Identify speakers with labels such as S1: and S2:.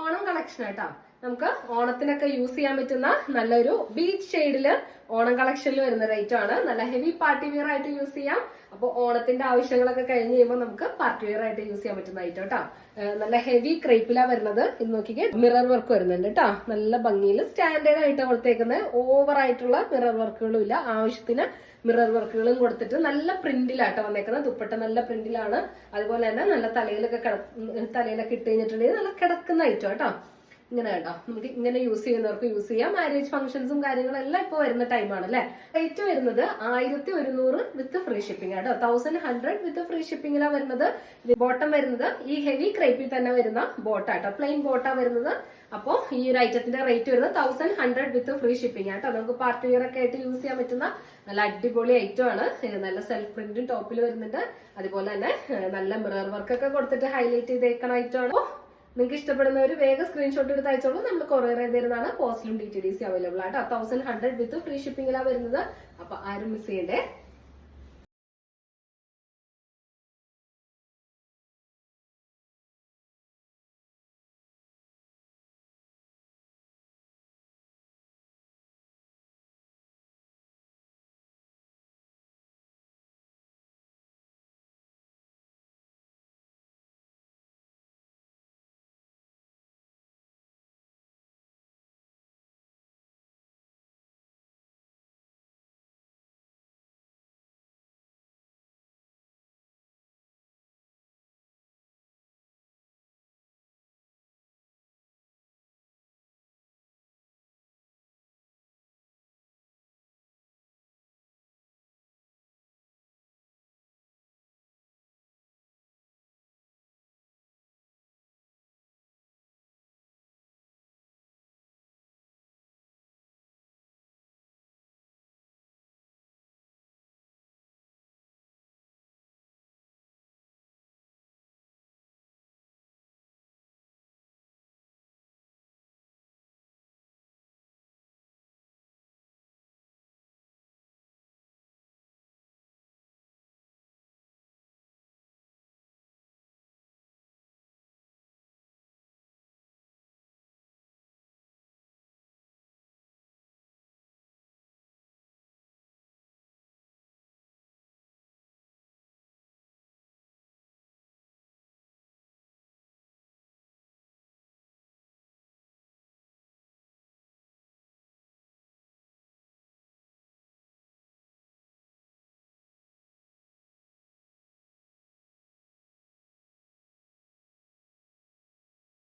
S1: Onam collection ആട്ടാ. നമുക്ക് ഓണത്തിനൊക്കെ use ചെയ്യാൻ പറ്റുന്ന നല്ലൊരു ബീച്ച് ഷെയ്ഡില് ഓണം കളക്ഷനിൽ വരുന്ന റേറ്റ് ആണ്. നല്ല ഹെവി പാർട്ടി വെയർ ആയിട്ട് യൂസ് ചെയ്യാം. അപ്പൊ ഓണത്തിന്റെ ആവശ്യങ്ങളൊക്കെ കഴിഞ്ഞ് കഴിയുമ്പോൾ നമുക്ക് പാർട്ടി വെയർ ആയിട്ട് യൂസ് ചെയ്യാൻ പറ്റുന്ന ഐറ്റം കേട്ടോ. നല്ല ഹെവി ക്രേപ്പിലാ വരുന്നത്. ഇത് നോക്കിക്കേ, മിറർ വർക്ക് വരുന്നുണ്ട് കേട്ടോ. നല്ല ഭംഗിയിൽ സ്റ്റാൻഡേർഡ് ആയിട്ട് കൊടുത്തേക്കുന്നത്. ഓവർ ആയിട്ടുള്ള മിറർ വർക്കുകളും ഇല്ല, ആവശ്യത്തിന് മിറർ വർക്കുകളും കൊടുത്തിട്ട് നല്ല പ്രിന്റിലാട്ടോ വന്നേക്കുന്നത്. ദുപ്പട്ട നല്ല പ്രിന്റിലാണ്. അതുപോലെ തന്നെ നല്ല തലയിലൊക്കെ ഇട്ട് കഴിഞ്ഞിട്ടുണ്ടെങ്കിൽ നല്ല കിടക്കുന്ന ഐറ്റം കേട്ടോ. ഇങ്ങനെ കേട്ടോ, നമുക്ക് ഇങ്ങനെ യൂസ് ചെയ്യുന്നവർക്ക് യൂസ് ചെയ്യാം. മാരേജ് ഫംഗ്ഷൻസും കാര്യങ്ങളെല്ലാം ഇപ്പൊ വരുന്ന ടൈമാണ് അല്ലെ. റേറ്റ് വരുന്നത് 1100 വിത്ത് ഫ്രീ ഷിപ്പിംഗ് ആട്ടോ. 1100 വിത്ത് ഫ്രീ ഷിപ്പിംഗിലാണ് വരുന്നത്. ബോട്ടം വരുന്നത് ഈ ഹെവി ക്രേപ്പിൽ തന്നെ വരുന്ന ബോട്ടാട്ടോ, പ്ലെയിൻ ബോട്ടാ വരുന്നത്. അപ്പോ ഈ ഒരു ഐറ്റത്തിന്റെ റേറ്റ് വരുന്നത് 1100 വിത്ത് ഫ്രീ ഷിപ്പിംഗ് ആട്ടോ. നമുക്ക് പാർട്ടി വെയർ ഒക്കെ ആയിട്ട് യൂസ് ചെയ്യാൻ പറ്റുന്ന നല്ല അടിപൊളി ഐറ്റം ആണ്. നല്ല സെൽഫ് പ്രിന്റും ടോപ്പിൽ വരുന്നുണ്ട്. അതുപോലെ തന്നെ നല്ല മിറർ വർക്ക് ഒക്കെ കൊടുത്തിട്ട് ഹൈലൈറ്റ് ചെയ്തേക്കണ ഐറ്റം ആണ്. നിങ്ങൾക്ക് ഇഷ്ടപ്പെടുന്നവർ വേഗം സ്ക്രീൻഷോട്ട് എടുത്ത് അയച്ചോളൂ. നമ്മൾ കൊറിയർ ചെയ്ത് തരുന്നതാണ്. പോസ്റ്റിലും DTDC അവൈലബിൾ ആട്ടോ. 1100 വിത്ത് ഫ്രീ ഷിപ്പിംഗിലാണ് വരുന്നത്. അപ്പൊ ആരും മിസ് ചെയ്യണ്ടേ.